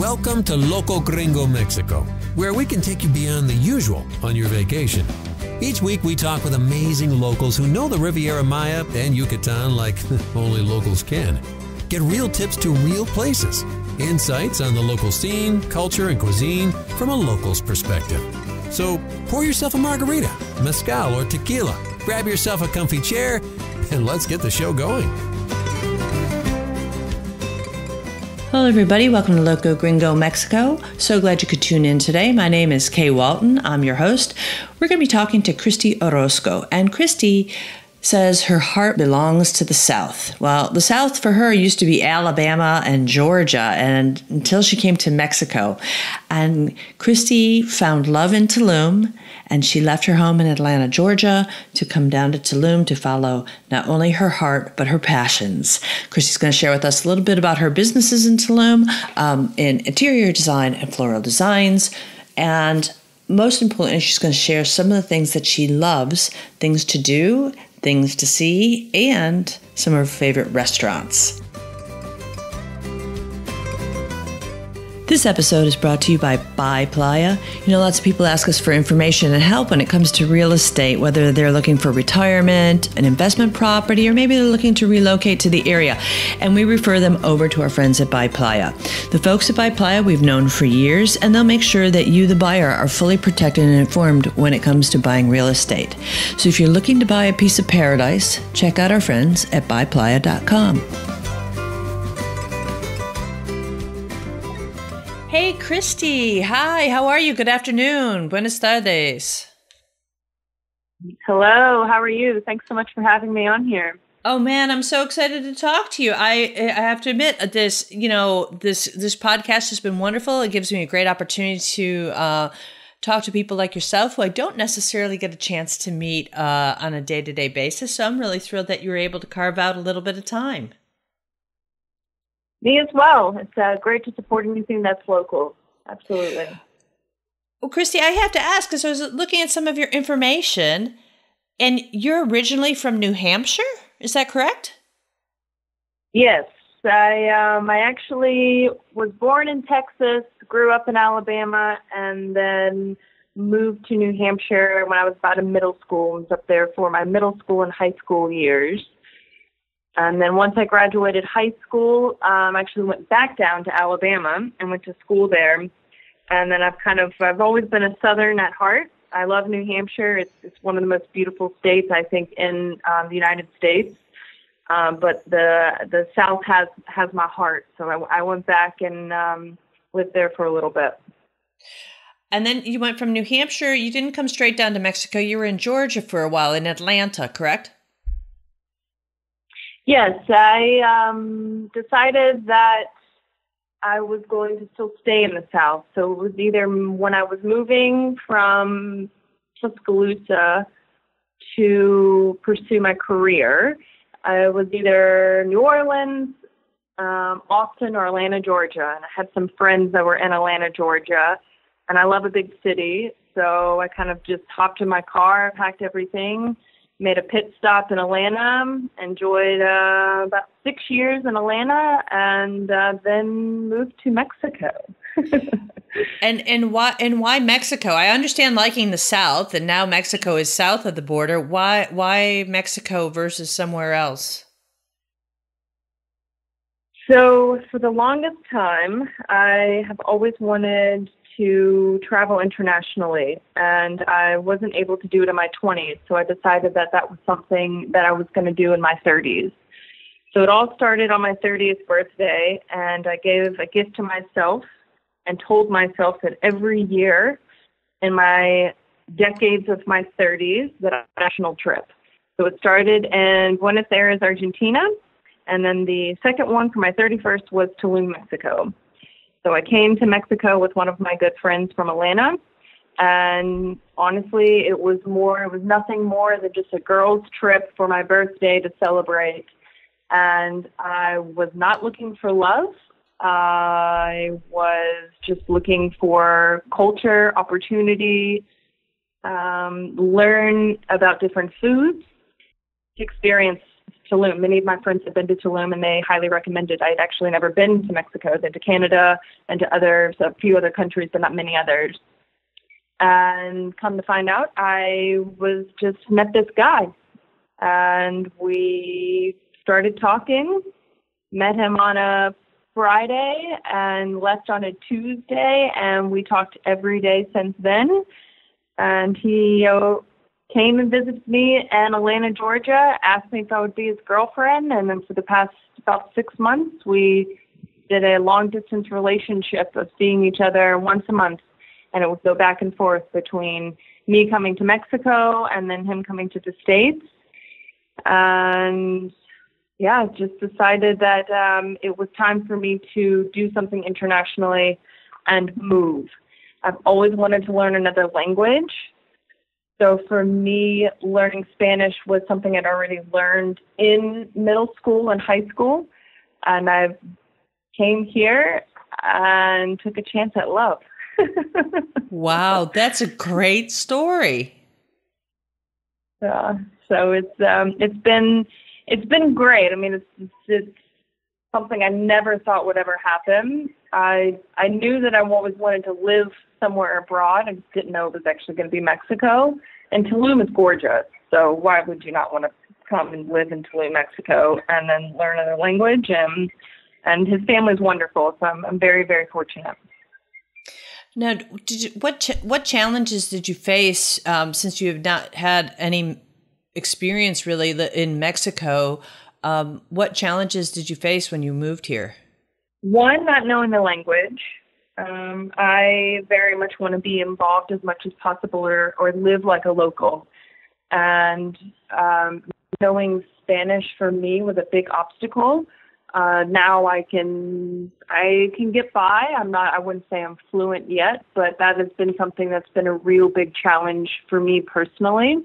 Welcome to Loco Gringo Mexico, where we can take you beyond the usual on your vacation. Each week we talk with amazing locals who know the Riviera Maya and Yucatan like only locals can. Get real tips to real places, insights on the local scene, culture, and cuisine from a local's perspective. So pour yourself a margarita, mezcal, or tequila, grab yourself a comfy chair, and let's get the show going. Hello everybody, welcome to Loco Gringo Mexico. So glad you could tune in today. My name is Kay Walton, I'm your host. We're going to be talking to Kristie Orozco, and Kristie says her heart belongs to the South. Well, the South for her used to be Alabama and Georgia, and until she came to Mexico. And Kristie found love in Tulum, and she left her home in Atlanta, Georgia, to come down to Tulum to follow not only her heart, but her passions. Kristie's going to share with us a little bit about her businesses in Tulum, in interior design and floral designs, and most importantly, she's going to share some of the things that she loves, things to do, things to see, and some of her favorite restaurants. This episode is brought to you by Playa. You know, lots of people ask us for information and help when it comes to real estate, whether they're looking for retirement, an investment property, or maybe they're looking to relocate to the area. And we refer them over to our friends at Playa. The folks at Playa we've known for years, and they'll make sure that you, the buyer, are fully protected and informed when it comes to buying real estate. So if you're looking to buy a piece of paradise, check out our friends at buyplaya.com. Hey, Kristie. Hi, how are you? Good afternoon. Buenas tardes. Hello, how are you? Thanks so much for having me on here. Oh man, I'm so excited to talk to you. I have to admit, this podcast has been wonderful. It gives me a great opportunity to talk to people like yourself who I don't necessarily get a chance to meet on a day-to-day basis. So I'm really thrilled that you were able to carve out a little bit of time. Me as well. It's great to support anything that's local. Absolutely. Well, Kristie, I have to ask, because I was looking at some of your information, and you're originally from New Hampshire. Is that correct? Yes. I actually was born in Texas, grew up in Alabama, and then moved to New Hampshire when I was about in middle school. I was up there for my middle school and high school years. And then once I graduated high school, I actually went back down to Alabama and went to school there. And then I've always been a Southern at heart. I love New Hampshire. It's one of the most beautiful states, I think, in the United States. But the South has my heart. So I went back and lived there for a little bit. And then you went from New Hampshire. You didn't come straight down to Mexico. You were in Georgia for a while, in Atlanta, correct? Yes, I decided that I was going to still stay in the South. So it was either when I was moving from Tuscaloosa to pursue my career, I was either New Orleans, Austin, or Atlanta, Georgia. And I had some friends that were in Atlanta, Georgia, and I love a big city. So I kind of just hopped in my car, packed everything, made a pit stop in Atlanta, enjoyed about 6 years in Atlanta, and then moved to Mexico. And why Mexico? I understand liking the South, and now Mexico is south of the border. Why Mexico versus somewhere else? So for the longest time, I have always wanted to travel internationally, and I wasn't able to do it in my 20s, so I decided that was something that I was going to do in my 30s. So it all started on my 30th birthday, and I gave a gift to myself and told myself that every year in my decades of my 30s that I had a national trip. So it started in Buenos Aires, Argentina, and then the second one for my 31st was Tulum, Mexico. So I came to Mexico with one of my good friends from Atlanta, and honestly, it was nothing more than just a girls' trip for my birthday to celebrate. And I was not looking for love. I was just looking for culture, opportunity, learn about different foods, experience Tulum. Many of my friends have been to Tulum, and they highly recommend it. I'd actually never been to Mexico. I've been to Canada and to a few other countries, but not many others. And come to find out, I was just met this guy, and we started talking. Met him on a Friday and left on a Tuesday, and we talked every day since then. And he came and visited me in Atlanta, Georgia, asked me if I would be his girlfriend, and then for the past about 6 months, we did a long-distance relationship of seeing each other once a month, and it would go back and forth between me coming to Mexico and then him coming to the States. And yeah, just decided that it was time for me to do something internationally and move. I've always wanted to learn another language. So for me, learning Spanish was something I'd already learned in middle school and high school. And I came here and took a chance at love. Wow, that's a great story. Yeah, so it's been great. I mean, it's something I never thought would ever happen. I knew that I always wanted to live somewhere abroad. I just didn't know it was actually going to be Mexico. And Tulum is gorgeous, so why would you not want to come and live in Tulum, Mexico, and then learn another language? And his family's wonderful, so I'm very, very fortunate. Now, what challenges did you face since you have not had any experience really in Mexico? What challenges did you face when you moved here? One, not knowing the language. I very much want to be involved as much as possible or live like a local. And knowing Spanish for me was a big obstacle. Now I can get by. I wouldn't say I'm fluent yet, but that has been something that's been a real big challenge for me personally.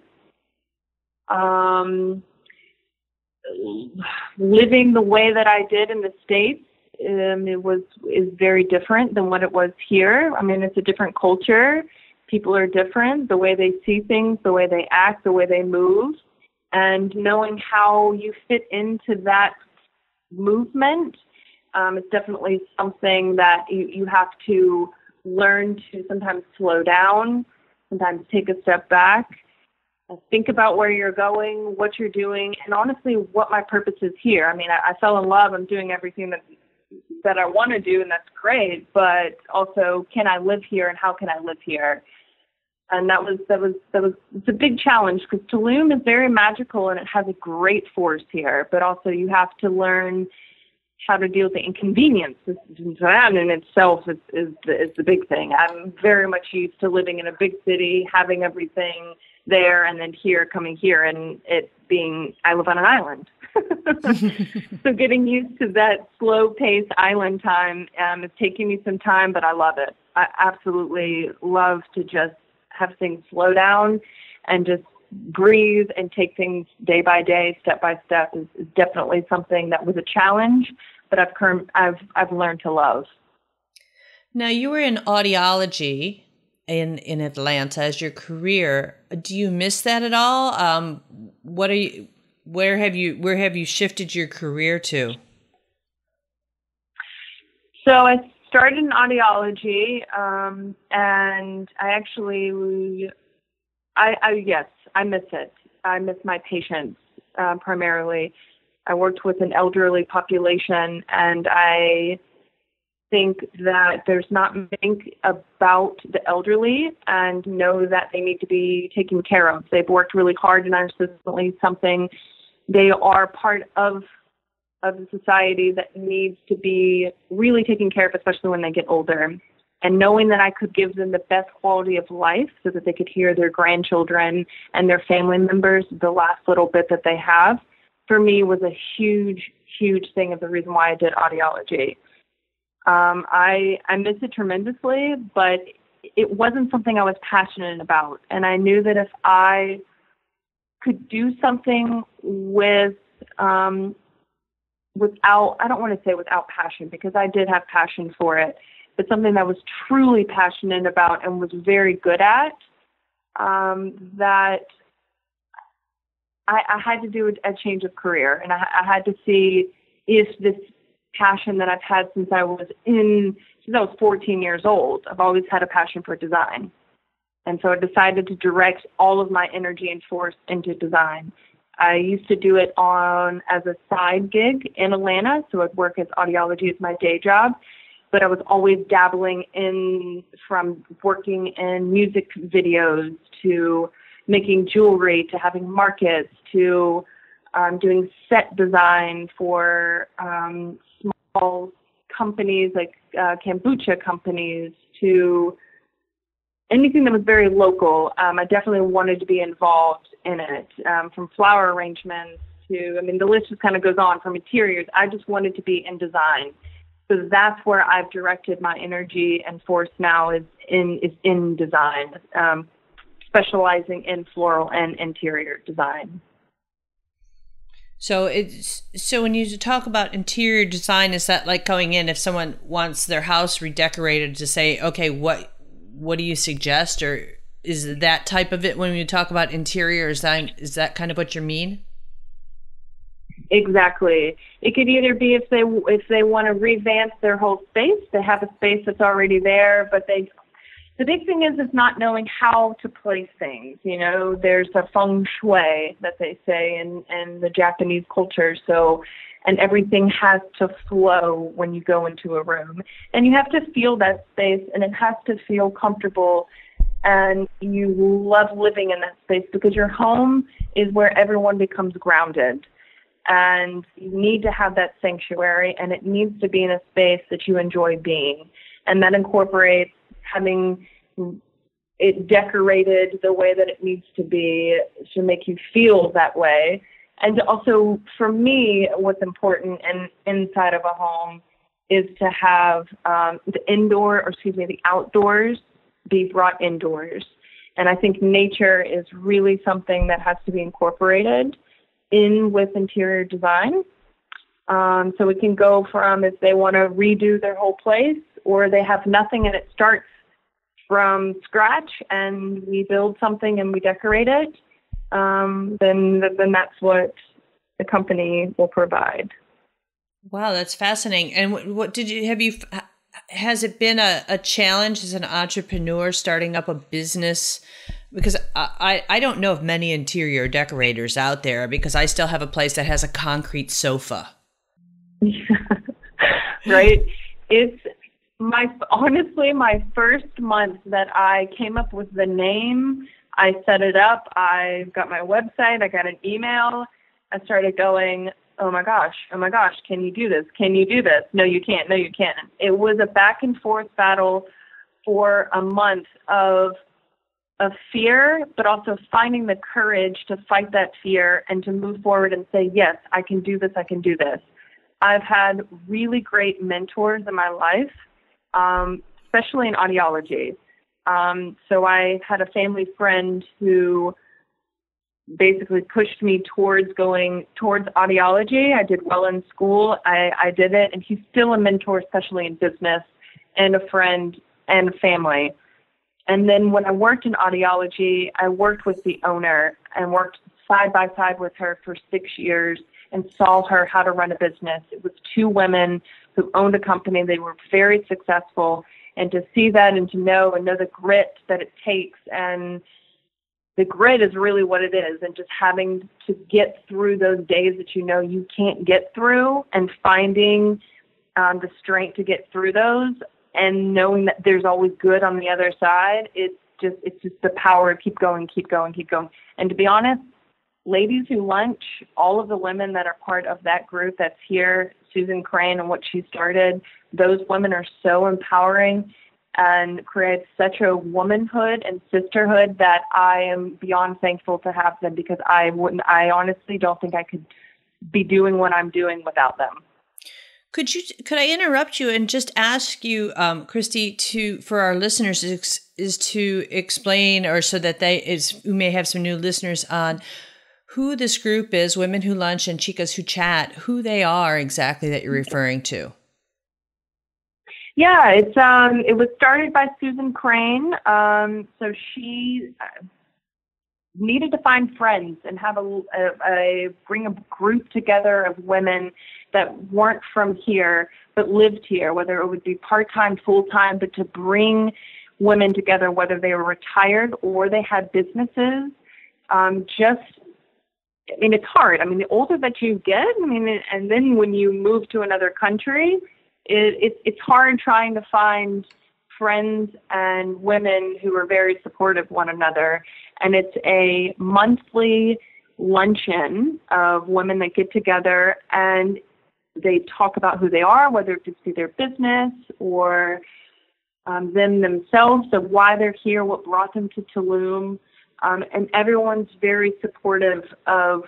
Living the way that I did in the States, is very different than what it was here. I mean, it's a different culture. People are different, the way they see things, the way they act, the way they move, and knowing how you fit into that movement is definitely something that you have to learn to sometimes slow down, sometimes take a step back, think about where you're going, what you're doing, and honestly, what my purpose is here. I mean, I fell in love. I'm doing everything that I want to do, and that's great. But also, can I live here, and how can I live here? And it's a big challenge because Tulum is very magical and it has a great force here. But also, you have to learn how to deal with the inconvenience. That in itself is the big thing. I'm very much used to living in a big city, having everything there, and then coming here, and it being, I live on an island. So getting used to that slow-paced island time is taking me some time, but I love it. I absolutely love to just have things slow down and just breathe and take things day by day, step by step is definitely something that was a challenge, but I've learned to love. Now, you were in audiology in Atlanta as your career. Do you miss that at all? Where have you shifted your career to? So I started in audiology, and I miss it. I miss my patients primarily. I worked with an elderly population, and I think that there's not think about the elderly and know that they need to be taken care of. They've worked really hard, and are certainly something. They are part of the society that needs to be really taken care of, especially when they get older. And knowing that I could give them the best quality of life so that they could hear their grandchildren and their family members the last little bit that they have, for me was a huge, huge thing of the reason why I did audiology. I miss it tremendously, but it wasn't something I was passionate about. And I knew that if I could do something without, I don't want to say without passion, because I did have passion for it, but something that I was truly passionate about and was very good at, that I had to do a change of career, and I had to see if this passion that I've had since I was 14 years old. I've always had a passion for design. And so I decided to direct all of my energy and force into design. I used to do it as a side gig in Atlanta. So I'd work as audiology as my day job, but I was always dabbling from working in music videos to making jewelry to having markets to doing set design for small companies like kombucha companies to anything that was very local. I definitely wanted to be involved in it, from flower arrangements to, the list just kind of goes on, from interiors. I just wanted to be in design. So that's where I've directed my energy and force now is in design, specializing in floral and interior design. So when you talk about interior design, is that like going in, if someone wants their house redecorated, to say, okay, what do you suggest? Or is that type of it when you talk about interior design? Is that kind of what you mean? Exactly. It could either be if they want to revamp their whole space, they have a space that's already there, but the big thing is not knowing how to place things. There's a feng shui that they say in the Japanese culture. So, and everything has to flow when you go into a room, and you have to feel that space, and it has to feel comfortable, and you love living in that space, because your home is where everyone becomes grounded, and you need to have that sanctuary, and it needs to be in a space that you enjoy being, and that incorporates having it decorated the way that it needs to be to make you feel that way. And also, for me, what's important inside of a home is to have the outdoors be brought indoors. And I think nature is really something that has to be incorporated in with interior design. So it can go from, if they want to redo their whole place, or they have nothing and it starts from scratch and we build something and we decorate it, then that's what the company will provide. Wow, that's fascinating. And has it been a challenge as an entrepreneur starting up a business? Because I don't know of many interior decorators out there, because I still have a place that has a concrete sofa. Right. It's honestly my first month that I came up with the name. I set it up. I got my website. I got an email. I started going, oh my gosh, can you do this? Can you do this? No, you can't. No, you can't. It was a back and forth battle for a month of fear, but also finding the courage to fight that fear and to move forward and say, yes, I can do this. I can do this. I've had really great mentors in my life, especially in audiology. So I had a family friend who basically pushed me towards going towards audiology. I did well in school. I did it. And he's still a mentor, especially in business, and a friend and family. And then when I worked in audiology, I worked with the owner and worked side by side with her for 6 years and saw her how to run a business. It was two women who owned a company. They were very successful. And to see that and to know the grit that it takes, and the grit is really what it is, and just having to get through those days that you can't get through, and finding the strength to get through those, and knowing that there's always good on the other side. It's just the power of keep going. And to be honest, Ladies Who Lunch, all of the women that are part of that group that's here, Susan Crane and what she started, those women are so empowering and create such a womanhood and sisterhood that I am beyond thankful to have them, because I honestly don't think I could be doing what I'm doing without them. Could I interrupt you and just ask you, Kristie, for our listeners is to explain, or so that who may have some new listeners on, who this group is, Women Who Lunch and Chicas Who Chat, who they are exactly that you're referring to. Yeah, it was started by Susan Crane. So she needed to find friends and have bring a group together of women that weren't from here but lived here, whether it would be part-time, full-time, but to bring women together, whether they were retired or they had businesses. It's hard. I mean, the older that you get, and then when you move to another country, it's hard trying to find friends and women who are very supportive of one another. And it's a monthly luncheon of women that get together and they talk about who they are, whether it's their business or them themselves, so why they're here, what brought them to Tulum. And everyone's very supportive of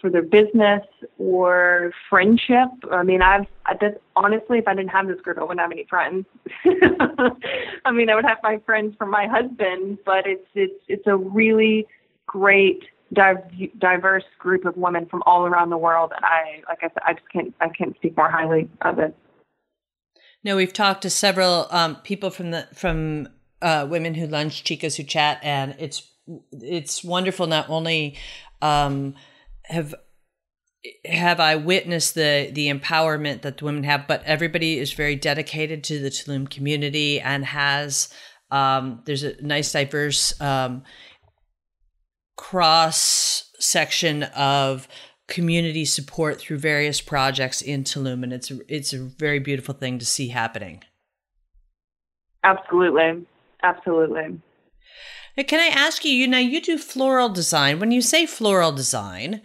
for their business or friendship. Honestly, if I didn't have this group, I wouldn't have any friends. I would have my friends from my husband, but it's a really great, diverse group of women from all around the world. And I can't speak more highly of it. No, we've talked to several people from women who lunch, Chicas who chat, and it's wonderful. Not only have I witnessed the empowerment that the women have, but everybody is very dedicated to the Tulum community and has there's a nice diverse cross section of community support through various projects in Tulum, and it's a very beautiful thing to see happening. Absolutely. Can I ask you, you do floral design. When you say floral design,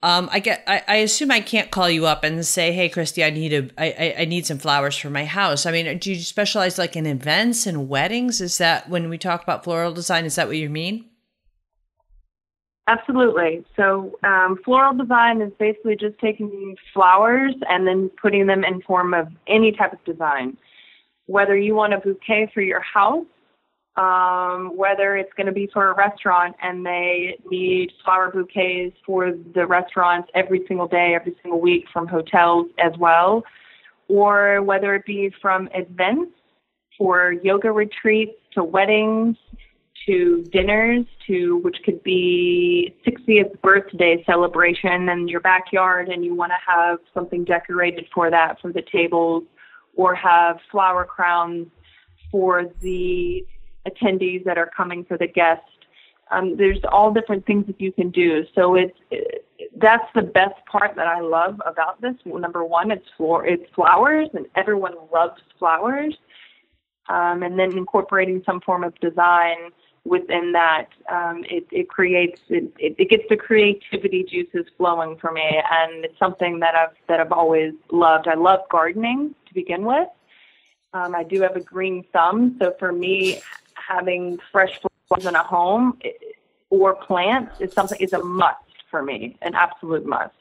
I assume I can't call you up and say, "Hey, Kristie, I need some flowers for my house." Do you specialize like in events and weddings? Is that when we talk about floral design? Is that what you mean? Absolutely. So floral design is basically just taking flowers and then putting them in form of any type of design. Whether you want a bouquet for your house, whether it's going to be for a restaurant and they need flower bouquets for the restaurants every single day, every single week from hotels as well, or whether it be from events for yoga retreats to weddings to dinners, which could be 60th birthday celebration in your backyard and you want to have something decorated for that, for the tables, or have flower crowns for the attendees that are coming for the guests. There's all different things that you can do. So that's the best part that I love about this. Number one, it's flowers, and everyone loves flowers. And then incorporating some form of design within that, it gets the creativity juices flowing for me, and it's something that I've always loved. I love gardening to begin with. I do have a green thumb, so for me, having fresh flowers in a home or plants is a must for me, an absolute must.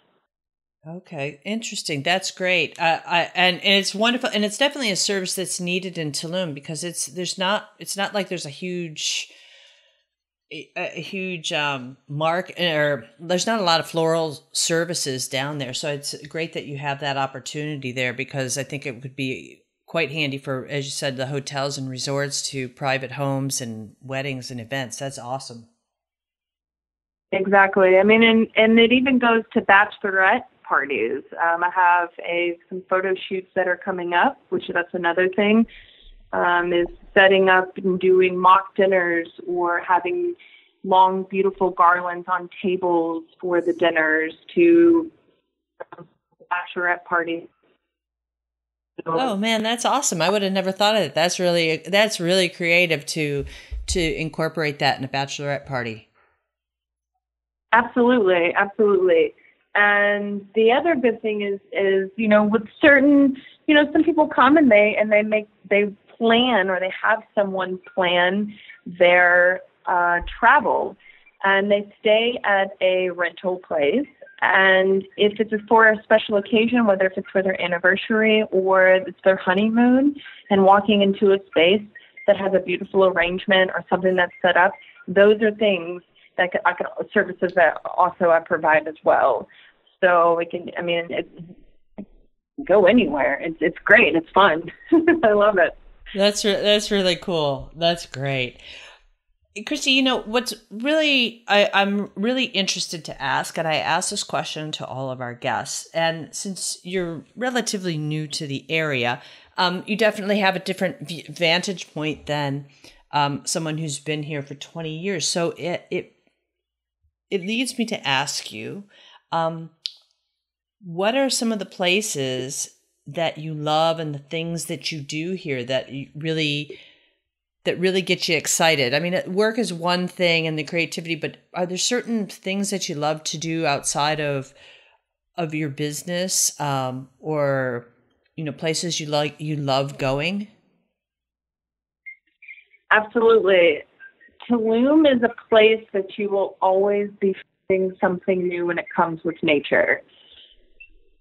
Okay, interesting. That's great. And it's wonderful, and it's definitely a service that's needed in Tulum because it's not like there's a huge mark, or there's not a lot of floral services down there. So it's great that you have that opportunity there, because I think it would be quite handy for, as you said, the hotels and resorts to private homes and weddings and events. That's awesome. Exactly. I mean, and it even goes to bachelorette parties. I have some photo shoots that are coming up, which that's another thing, is setting up and doing mock dinners or having long, beautiful garlands on tables for the dinners to bachelorette parties. Oh man, that's awesome. I would have never thought of it. That's really creative to incorporate that in a bachelorette party. Absolutely. And the other good thing is, with certain, some people come and they plan, or they have someone plan their travel, and they stay at a rental place. And if it's for a special occasion, whether if it's for their anniversary or it's their honeymoon, and walking into a space that has a beautiful arrangement or something that's set up, those are things that services that also I provide as well. So it can go anywhere. It's great. It's fun. I love it. That's really cool. That's great. Kristie, what's really, I'm really interested to ask, and I ask this question to all of our guests. And since you're relatively new to the area, you definitely have a different vantage point than someone who's been here for 20 years. So it leads me to ask you, what are some of the places that you love and the things that you do here that really get you excited? I mean, work is one thing and the creativity, but are there certain things that you love to do outside of your business, or places you love going? Absolutely. Tulum is a place that you will always be finding something new when it comes with nature.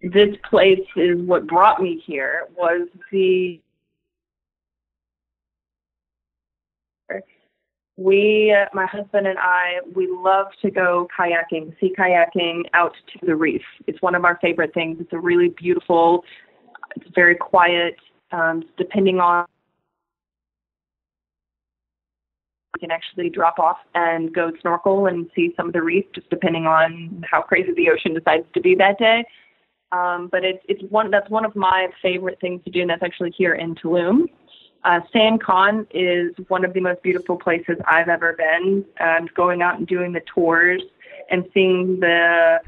This place is what brought me here, was my husband and I, we love to go kayaking, sea kayaking out to the reef. It's one of our favorite things. It's a really beautiful, it's very quiet, depending on, you can actually drop off and go snorkel and see some of the reef, just depending on how crazy the ocean decides to be that day. But that's one of my favorite things to do, and that's actually here in Tulum. San Con is one of the most beautiful places I've ever been. Going out and doing the tours and seeing the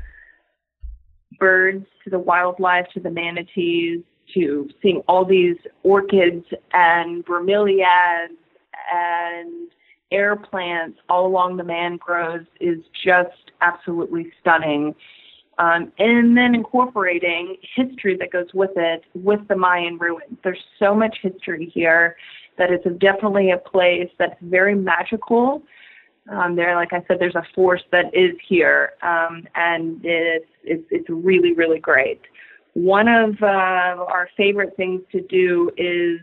birds, to the wildlife, to the manatees, to seeing all these orchids and bromeliads and air plants all along the mangroves is just absolutely stunning. And then incorporating history that goes with it, with the Mayan ruins. There's so much history here that it's definitely a place that's very magical. Like I said, there's a force that is here, and it's really, really great. One of our favorite things to do is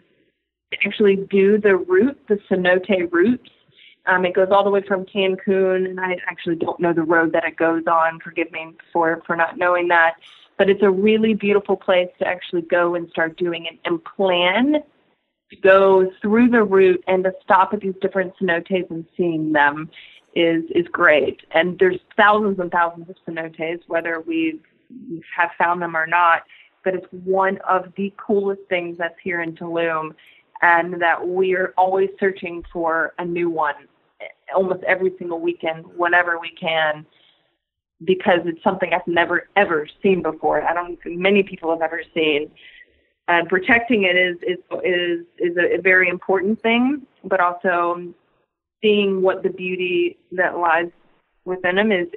actually do the cenote route. It goes all the way from Cancun, and I actually don't know the road that it goes on. Forgive me for not knowing that. But it's a really beautiful place to actually go and start doing it and plan to go through the route, and to stop at these different cenotes and seeing them is great. And there's thousands and thousands of cenotes, whether we have found them or not. But it's one of the coolest things that's here in Tulum, and that we're always searching for a new one, almost every single weekend, whenever we can, because it's something I've never, ever seen before. I don't think many people have ever seen. And protecting it is a very important thing, but also seeing what the beauty that lies within them is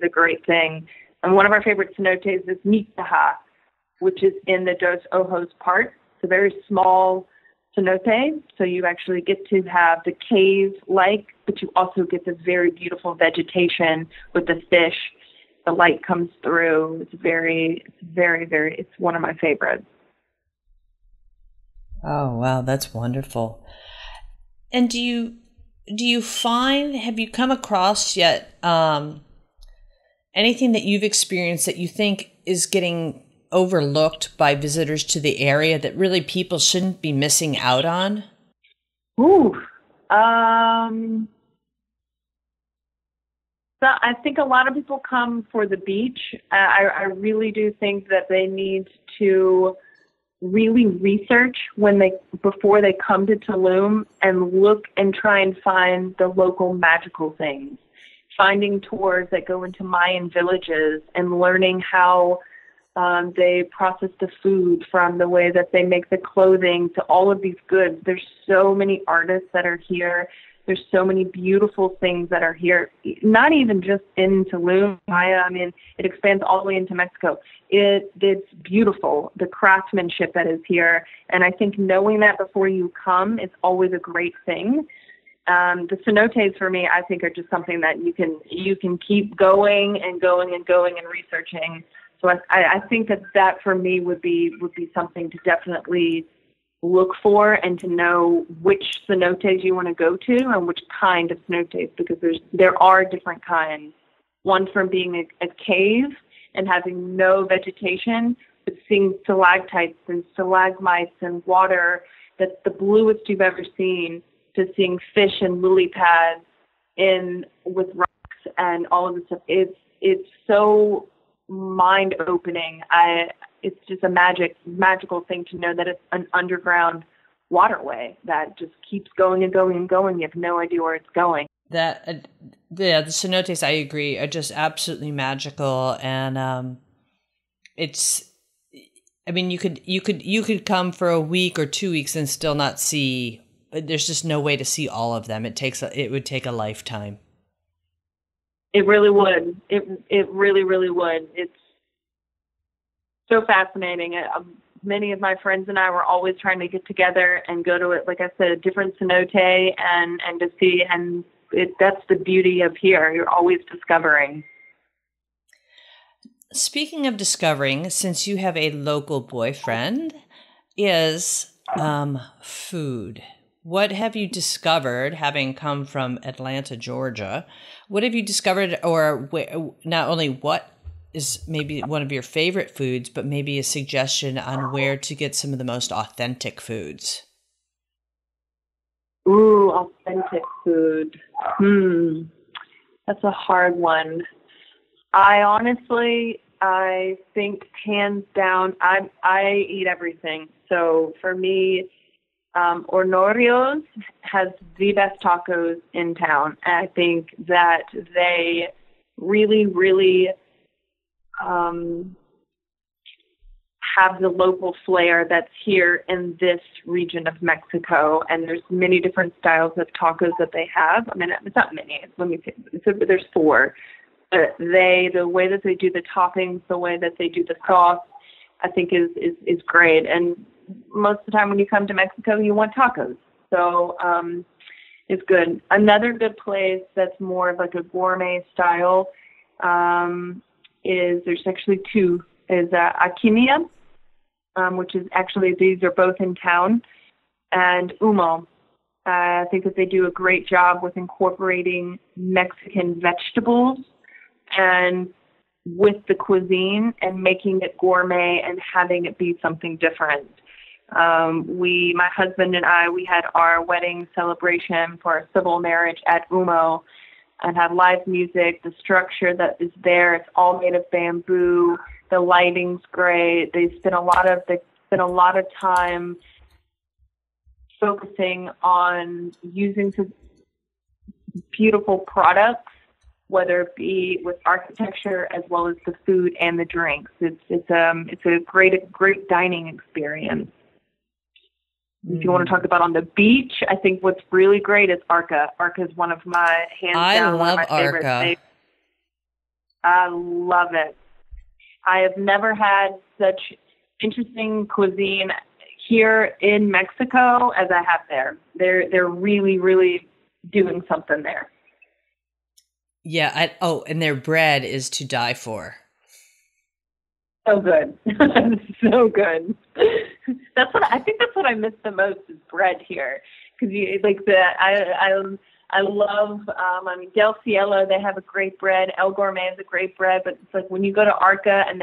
a great thing. And one of our favorite cenotes is Mitaha, which is in the Dos Ojos Park. It's a very small cenote, so you actually get to have the cave-like, but you also get the very beautiful vegetation with the fish. The light comes through. It's very, very, it's one of my favorites. Oh, wow, that's wonderful. And do you find, have you come across yet anything that you've experienced that you think is getting overlooked by visitors to the area that really people shouldn't be missing out on? So I think a lot of people come for the beach. I really do think that they need to really research before they come to Tulum, and look and try and find the local magical things. Finding tours that go into Mayan villages and learning how they process the food, from the way that they make the clothing to all of these goods. There's so many artists that are here. There's so many beautiful things that are here, not even just in Tulum, Maya. I mean, it expands all the way into Mexico. It's beautiful, the craftsmanship that is here. And I think knowing that before you come is always a great thing. The cenotes for me, I think, are just something that you can keep going and going and going and researching. So I think that for me would be something to definitely look for, and to know which cenotes you want to go to and which kind of cenotes, because there are different kinds. One from being a cave and having no vegetation, but seeing stalactites and stalagmites and water that's the bluest you've ever seen, to seeing fish and lily pads in with rocks and all of this stuff. It's so mind opening. It's just a magical thing to know that it's an underground waterway that just keeps going and going and going. You have no idea where it's going. The cenotes, I agree, are just absolutely magical, and it's. I mean, you could come for a week or 2 weeks and still not see. There's just no way to see all of them. It would take a lifetime. It really would. It really, really would. It's so fascinating. Many of my friends and I were always trying to get together and go to it, like I said, a different cenote and to see. And that's the beauty of here. You're always discovering. Speaking of discovering, since you have a local boyfriend, is food. What have you discovered, having come from Atlanta, Georgia? What have you discovered, or not only what is maybe one of your favorite foods, but maybe a suggestion on where to get some of the most authentic foods? Ooh, authentic food. That's a hard one. I think hands down, I eat everything. So for me, Honorio's has the best tacos in town. And I think that they really, really have the local flair that's here in this region of Mexico. And there's many different styles of tacos that they have. I mean, it's not many. There's 4. But the way that they do the toppings, the way that they do the sauce, I think is great. And most of the time when you come to Mexico, you want tacos. So it's good. Another good place that's more of like a gourmet style there's actually 2, is Alquimia, which is actually, these are both in town, and Umo. I think that they do a great job with incorporating Mexican vegetables and with the cuisine and making it gourmet and having it be something different. My husband and I, we had our wedding celebration for our civil marriage at Umo and had live music. The structure that is there, it's all made of bamboo. The lighting's great. They spent a lot of time focusing on using some beautiful products, whether it be with architecture as well as the food and the drinks. It's a great dining experience. If you want to talk about on the beach, I think what's really great is Arca. Arca is one of my one of my favorite things. I love it. I have never had such interesting cuisine here in Mexico as I have there. They're really, really doing something there. Yeah. And their bread is to die for. So good. So good. I think that's what I miss the most is bread here. Cause I love, Del Cielo, they have a great bread. El Gourmet is a great bread, but it's like when you go to Arca and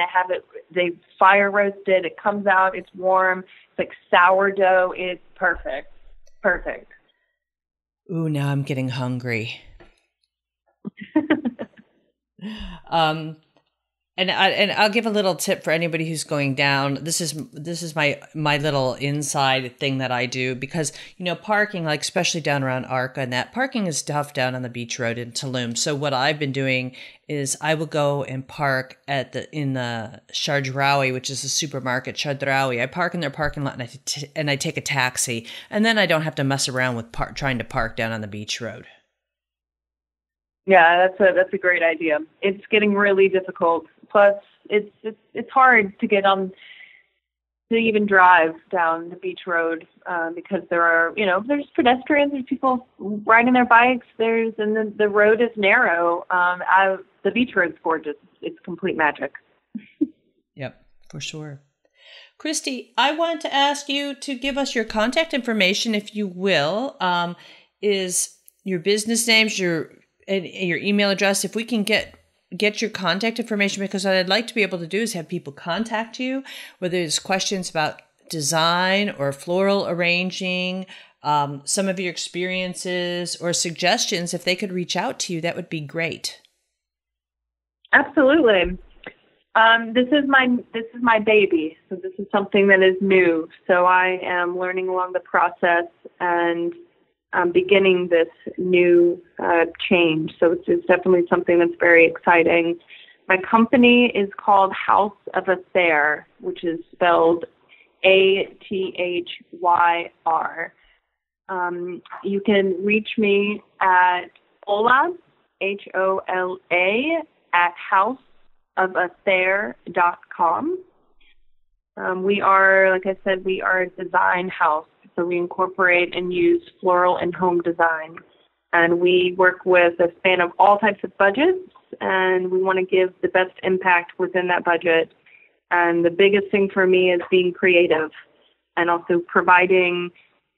they fire roast it, it comes out, it's warm, it's like sourdough, it's perfect. Perfect. Ooh, now I'm getting hungry. And I'll give a little tip for anybody who's going down. This is my little inside thing that I do, because parking, like especially down around Arca, and that parking is tough down on the beach road in Tulum. So what I've been doing is I will go and park in the Chedraui, which is a supermarket, Chedraui. I park in their parking lot and I take a taxi, and then I don't have to mess around with trying to park down on the beach road. Yeah, that's a great idea. It's getting really difficult. Plus, it's hard to get on to even drive down the beach road because there's pedestrians, there's people riding their bikes, and the road is narrow. The beach road's gorgeous. It's complete magic. Yep, for sure. Kristie, I want to ask you to give us your contact information, if you will. Is your business names, your email address, if we can get your contact information, because what I'd like to be able to do is have people contact you, whether it's questions about design or floral arranging, some of your experiences or suggestions, if they could reach out to you, that would be great. Absolutely. This is my baby. So this is something that is new. So I am learning along the process and beginning this new change. So it's definitely something that's very exciting. My company is called House of Athyr, which is spelled Athyr. You can reach me at Hola, HOLA, at houseofathyr.com. We are, like I said, we are a design house. So we incorporate and use floral and home design. And we work with a span of all types of budgets, and we want to give the best impact within that budget. And the biggest thing for me is being creative and also providing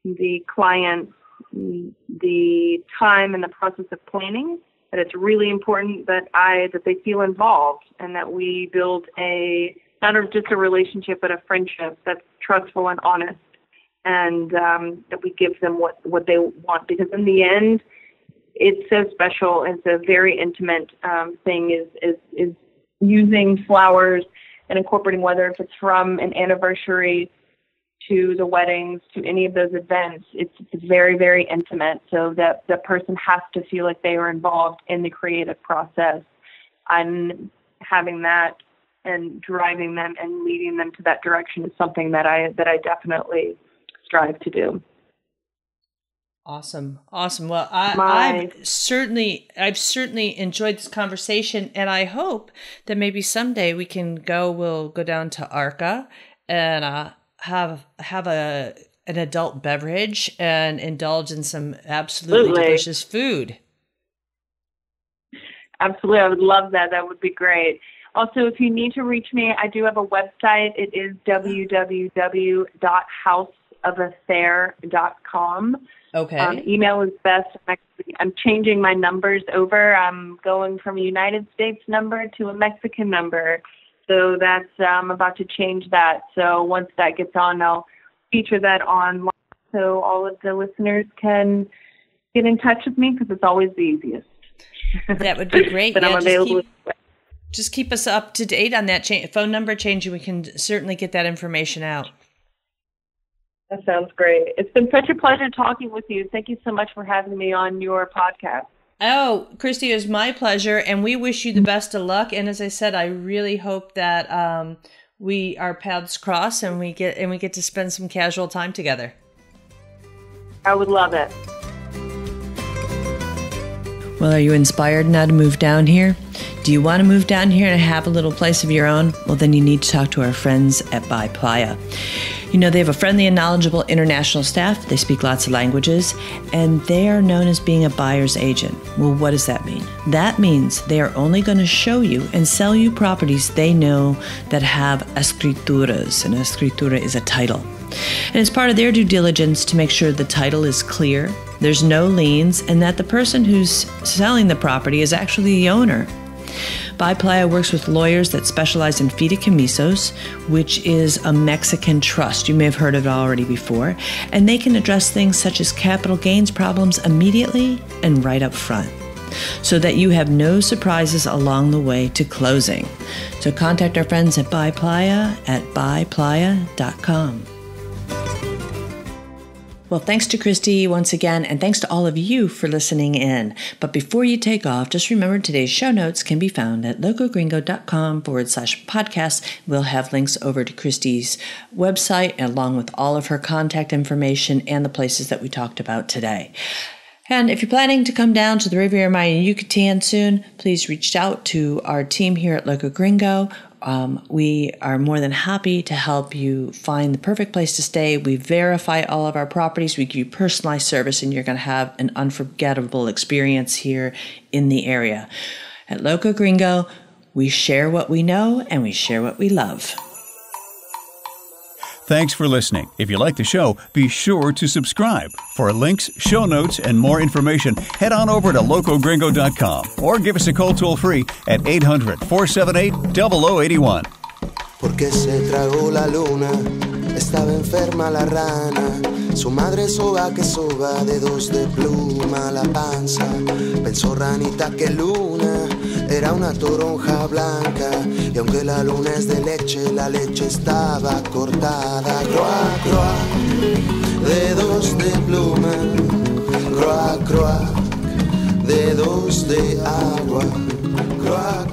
the client the time and the process of planning. That it's really important that they feel involved and that we build not just a relationship, but a friendship that's trustful and honest, and that we give them what they want. Because in the end, it's so special. It's a very intimate thing is using flowers and incorporating, whether if it's from an anniversary to the weddings, to any of those events, it's very, very intimate. So that the person has to feel like they are involved in the creative process. And having that and driving them and leading them to that direction is something that I definitely strive to do. Awesome. Well, I've certainly enjoyed this conversation, and I hope that maybe someday we'll go down to Arca and have an adult beverage and indulge in some absolutely delicious food. Absolutely. I would love that. That would be great. Also, if you need to reach me, I do have a website. It is www.houseofathyr.com. Okay. Email is best. I'm changing my numbers over. I'm going from a United States number to a Mexican number. So I'm about to change that. So once that gets on, I'll feature that online so all of the listeners can get in touch with me, because it's always the easiest. That would be great. But I'm available. Just keep us up to date on that phone number change, and we can certainly get that information out. That sounds great. It's been such a pleasure talking with you. Thank you so much for having me on your podcast. Oh, Kristie, it was my pleasure, and we wish you the best of luck. And as I said, I really hope that our paths cross and we get to spend some casual time together. I would love it. Well, are you inspired now to move down here? Do you want to move down here and have a little place of your own? Well, then you need to talk to our friends at By Playa. You know, they have a friendly and knowledgeable international staff. They speak lots of languages, and they are known as being a buyer's agent. Well, what does that mean? That means they are only going to show you and sell you properties they know that have escrituras. An escritura is a title. And it's part of their due diligence to make sure the title is clear, there's no liens, and that the person who's selling the property is actually the owner. By Playa works with lawyers that specialize in fideicomisos, which is a Mexican trust. You may have heard of it already before. And they can address things such as capital gains problems immediately and right up front, so that you have no surprises along the way to closing. So contact our friends at By Playa at buyplaya.com. Well, thanks to Kristie once again, and thanks to all of you for listening in. But before you take off, just remember today's show notes can be found at locogringo.com/podcast. We'll have links over to Kristie's website, along with all of her contact information and the places that we talked about today. And if you're planning to come down to the Riviera Maya in Yucatan soon, please reach out to our team here at Loco Gringo. We are more than happy to help you find the perfect place to stay. We verify all of our properties. We give you personalized service, and you're going to have an unforgettable experience here in the area. At Loco Gringo, we share what we know and we share what we love. Thanks for listening. If you like the show, be sure to subscribe. For links, show notes, and more information, head on over to locogringo.com or give us a call toll-free at 800-478-0081. Porque se tragó la luna, Estaba enferma la rana, su madre soba que soba, dedos de pluma la panza. Pensó ranita que luna era una toronja blanca, y aunque la luna es de leche, la leche estaba cortada. Croa, croa, dedos de pluma, croa, croa, dedos de agua, croa,